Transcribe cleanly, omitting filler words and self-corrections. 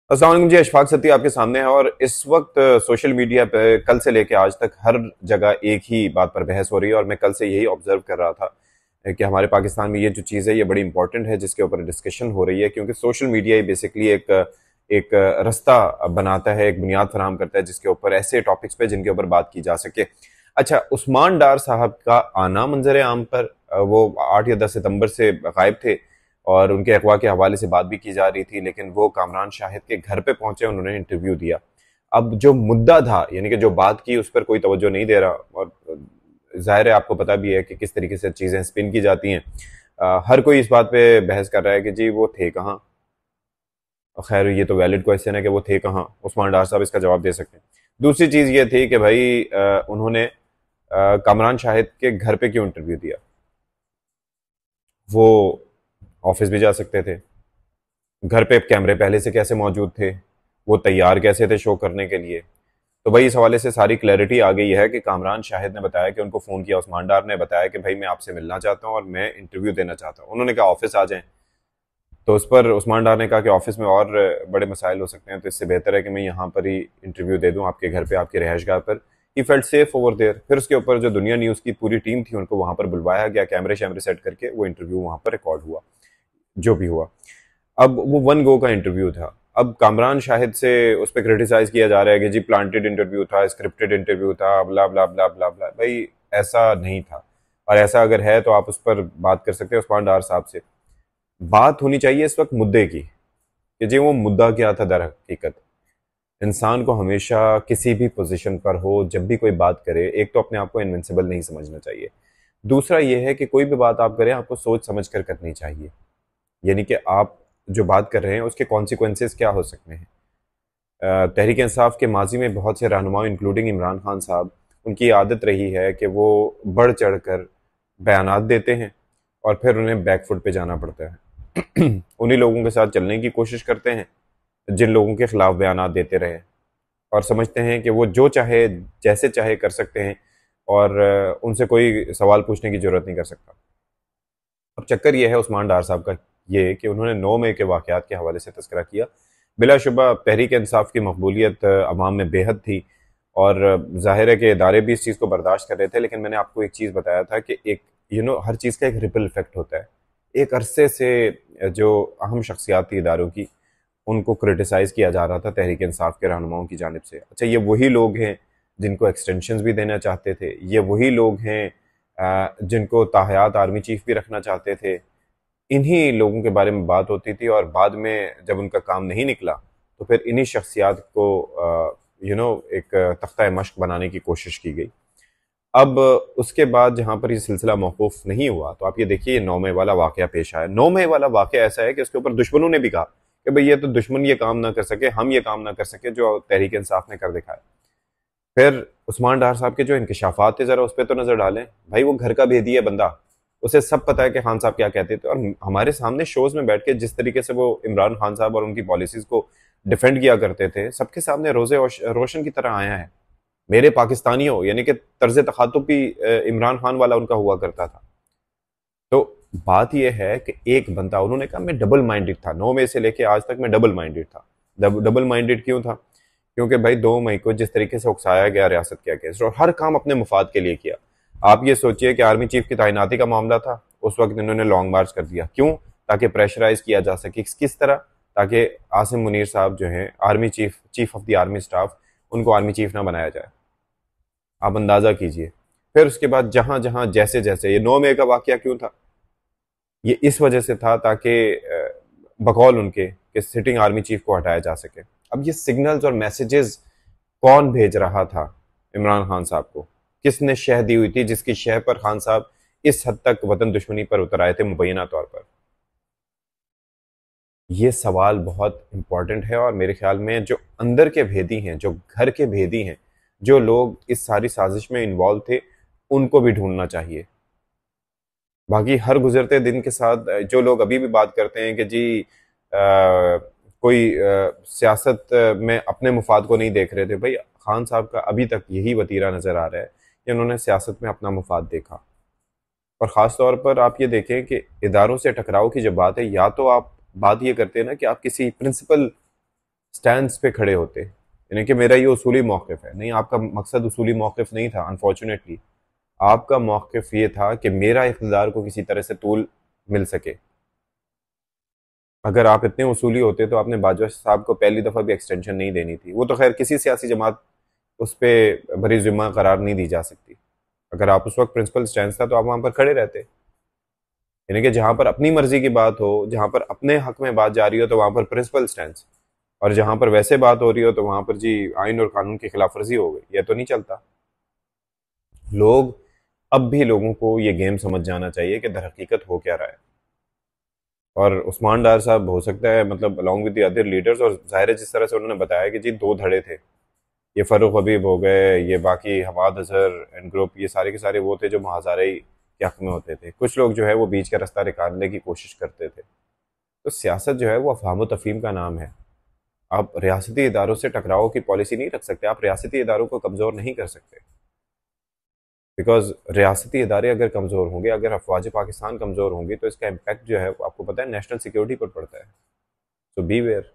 अस्सलाम वालेकुम जी। अशफाक सत्ती आपके सामने है और इस वक्त सोशल मीडिया पे कल से लेके आज तक हर जगह एक ही बात पर बहस हो रही है और मैं कल से यही ऑब्जर्व कर रहा था कि हमारे पाकिस्तान में ये जो चीज़ है ये बड़ी इंपॉर्टेंट है जिसके ऊपर डिस्कशन हो रही है, क्योंकि सोशल मीडिया ही बेसिकली एक रास्ता बनाता है, एक बुनियाद फराहम करता है जिसके ऊपर ऐसे टॉपिक्स पे जिनके ऊपर बात की जा सके। अच्छा, उस्मान डार साहब का आना मंजर आम पर, वो 8 या 10 सितंबर से गायब थे और उनके अगवा के हवाले से बात भी की जा रही थी, लेकिन वो कामरान शाहिद के घर पे पहुंचे, उन्होंने इंटरव्यू दिया। अब जो मुद्दा था, यानी कि जो बात की, उस पर कोई तवज्जो नहीं दे रहा और जाहिर है आपको पता भी है कि किस तरीके से चीज़ें स्पिन की जाती हैं। हर कोई इस बात पे बहस कर रहा है कि जी वो थे कहाँ। खैर, ये तो वैलिड क्वेश्चन है कि वो थे कहाँ, उस्मान डार साहब इसका जवाब दे सकते हैं। दूसरी चीज़ ये थी कि भाई उन्होंने कामरान शाहिद के घर पे क्यों इंटरव्यू दिया। वो ऑफिस भी जा सकते थे, घर पे कैमरे पहले से कैसे मौजूद थे, वो तैयार कैसे थे शो करने के लिए। तो भाई इस हवाले से सारी क्लैरिटी आ गई है कि कामरान शाहिद ने बताया कि उनको फ़ोन किया, उस्मान डार ने बताया कि भाई मैं आपसे मिलना चाहता हूँ और मैं इंटरव्यू देना चाहता हूँ। उन्होंने कहा ऑफिस आ जाएं। तो उस पर उस्मान डार ने कहा कि ऑफिस में और बड़े मसाइल हो सकते हैं, तो इससे बेहतर है कि मैं यहाँ पर ही इंटरव्यू दे दूँ, आपके घर पे, आपकी रिहाइशगाह पर। He felt safe over there. फिर उसके ऊपर जो दुनिया न्यूज़ की पूरी टीम थी उनको वहाँ पर बुलवाया गया, कैमरे शैमरे सेट करके वो इंटरव्यू वहाँ पर रिकॉर्ड हुआ, जो भी हुआ। अब वो वन गो का इंटरव्यू था। अब कामरान शाहिद से उस पर क्रिटिसाइज किया जा रहा है कि जी प्लांटेड इंटरव्यू था, स्क्रिप्टेड इंटरव्यू था, ब्ला ब्ला ब्ला ब्ला ब्ला। भाई ऐसा नहीं था, और ऐसा अगर है तो आप उस पर बात कर सकते हैं उस्मान डार साहब से। बात होनी चाहिए इस वक्त मुद्दे की कि जी वो मुद्दा क्या था। दर हकीकत इंसान को हमेशा किसी भी पोजीशन पर हो, जब भी कोई बात करे, एक तो अपने आप को इनविंसिबल नहीं समझना चाहिए। दूसरा ये है कि कोई भी बात आप करें आपको सोच समझ कर करनी चाहिए, यानी कि आप जो बात कर रहे हैं उसके कॉन्सिक्वेंसेस क्या हो सकते हैं। तहरीक इंसाफ के माजी में बहुत से रहनुमाओं इंक्लूडिंग इमरान खान साहब, उनकी आदत रही है कि वो बढ़ चढ़ कर बयानात देते हैं और फिर उन्हें बैकफुट पे जाना पड़ता है। उन्हीं लोगों के साथ चलने की कोशिश करते हैं जिन लोगों के खिलाफ बयानात देते रहे, और समझते हैं कि वो जो चाहे जैसे चाहे कर सकते हैं और उनसे कोई सवाल पूछने की जरूरत नहीं कर सकता। अब चक्कर ये है उस्मान डार साहब का ये कि उन्होंने 9 मई के वाक़यात के हवाले से तज़किरा किया। बिलाशुबा तहरीक इंसाफ की मकबूलियत अवाम में बेहद थी और ज़ाहिर है कि इदारे भी इस चीज़ को बर्दाश्त कर रहे थे, लेकिन मैंने आपको एक चीज़ बताया था कि एक हर चीज़ का एक रिपल इफेक्ट होता है। एक अरसे से जो अहम शख्सियात थी इदारों की, उनको क्रिटिसाइज़ किया जा रहा था तहरीक इंसाफ के रहनुमाओं की जानिब से। अच्छा, ये वही लोग हैं जिनको एक्सटेंशंस भी देना चाहते थे, ये वही लोग हैं जिनको ताहयात आर्मी चीफ भी रखना चाहते थे। इन्हीं लोगों के बारे में बात होती थी और बाद में जब उनका काम नहीं निकला तो फिर इन्हीं शख्सियात को एक तख्ता मश्क बनाने की कोशिश की गई। अब उसके बाद जहाँ पर ये सिलसिला मौकूफ नहीं हुआ, तो आप ये देखिए, ये 9 मई वाला वाक़या पेश आया। 9 मई वाला वाक़या ऐसा है कि उसके ऊपर दुश्मनों ने भी कहा कि भाई ये तो दुश्मन ये काम ना कर सके, हम ये काम ना कर सके जो तहरीक इंसाफ ने कर दिखाया। फिर उस्मान डार साहब के जो इंकशाफात थे, जरा उस पर तो नजर डालें। भाई वो घर का भेदी है बंदा, उसे सब पता है कि खान साहब क्या कहते थे, और हमारे सामने शोज में बैठ के जिस तरीके से वो इमरान खान साहब और उनकी पॉलिसीज को डिफेंड किया करते थे, सबके सामने रोजे रोशन की तरह आया है। मेरे पाकिस्तानियों, यानी कि तर्ज तखातुब भी इमरान खान वाला उनका हुआ करता था। तो बात यह है कि एक बंदा, उन्होंने कहा मैं डबल माइंडेड था, 9 मई से लेके आज तक मैं डबल माइंडेड था। डबल माइंडेड क्यों था? क्योंकि भाई 2 मई को जिस तरीके से उकसाया गया रियासत के अगेंस्ट, और हर काम अपने मुफाद के लिए किया। आप ये सोचिए कि आर्मी चीफ की तैनाती का मामला था, उस वक्त इन्होंने लॉन्ग मार्च कर दिया। क्यों? ताकि प्रेशराइज किया जा सके। किस तरह? ताकि आसिम मुनीर साहब जो हैं army chief, chief of the army staff, उनको आर्मी चीफ ना बनाया जाए। आप अंदाजा कीजिए। फिर उसके बाद जहां जहां जैसे जैसे, ये 9 मई का वाकया क्यों था? ये इस वजह से था ताकि बकौल उनके कि सिटिंग आर्मी चीफ को हटाया जा सके। अब ये सिग्नल्स और मैसेजेस कौन भेज रहा था इमरान खान साहब को? किसने शह दी हुई थी जिसकी शह पर खान साहब इस हद तक वतन दुश्मनी पर उतर आए थे मुबैना तौर पर? ये सवाल बहुत इंपॉर्टेंट है और मेरे ख्याल में जो अंदर के भेदी हैं, जो घर के भेदी हैं, जो लोग इस सारी साजिश में इन्वॉल्व थे, उनको भी ढूंढना चाहिए। बाकी हर गुजरते दिन के साथ जो लोग अभी भी बात करते हैं कि जी कोई सियासत में अपने मुफाद को नहीं देख रहे थे, भाई खान साहब का अभी तक यही वतीरा नजर आ रहा है कि उन्होंने सियासत में अपना मुफाद देखा। और ख़ास तौर पर आप ये देखें कि इदारों से टकराव की जब बात है, या तो आप बात ये करते हैं ना कि आप किसी प्रिंसिपल स्टैंड पे खड़े होते, यानी कि मेरा ये उसूली मौक़िफ़ है। नहीं, आपका मकसद उसूली मौक़िफ़ नहीं था अनफॉर्चुनेटली। आपका मौक़िफ़ ये था कि मेरा इक़्तिदार को किसी तरह से तूल मिल सके। अगर आप इतने उसूली होते तो आपने बाजवा साहब को पहली दफ़ा भी एक्सटेंशन नहीं देनी थी। वो तो खैर किसी सियासी जमात उस पर बरी ज़िम्मा करार नहीं दी जा सकती। अगर आप उस वक्त प्रिंसिपल स्टैंड था तो आप वहाँ पर खड़े रहते। यानी कि जहाँ पर अपनी मर्जी की बात हो, जहाँ पर अपने हक में बात जा रही हो तो वहाँ पर प्रिंसिपल स्टैंड, और जहाँ पर वैसे बात हो रही हो तो वहाँ पर जी आइन और कानून की खिलाफ वर्जी हो गई। यह तो नहीं चलता। लोग अब भी लोगों को ये गेम समझ जाना चाहिए कि दरहकीकत हो क्या रहा है। और उस्मान डार साहब हो सकता है मतलब along with the other leaders, और जाहिर है जिस तरह से उन्होंने बताया कि जी दो धड़े थे, ये फ़ारूक हबीब हो गए, ये बाकी हमाद अजहर एंड ग्रुप, ये सारे के सारे वो थे जो महाजारे के हक में होते थे। कुछ लोग जो है वो बीच का रास्ता निकालने की कोशिश करते थे। तो सियासत जो है वो अफ़हाम तफ़हीम का नाम है। आप रियासती इदारों से टकराव की पॉलिसी नहीं रख सकते, आप रियासती इदारों को कमज़ोर नहीं कर सकते। बिकॉज रियासती इदारे अगर कमज़ोर होंगे, अगर अफवाज पाकिस्तान कमज़ोर होंगी तो इसका इम्पैक्ट जो है आपको पता है नेशनल सिक्योरिटी पर पड़ता है। सो बी वेयर।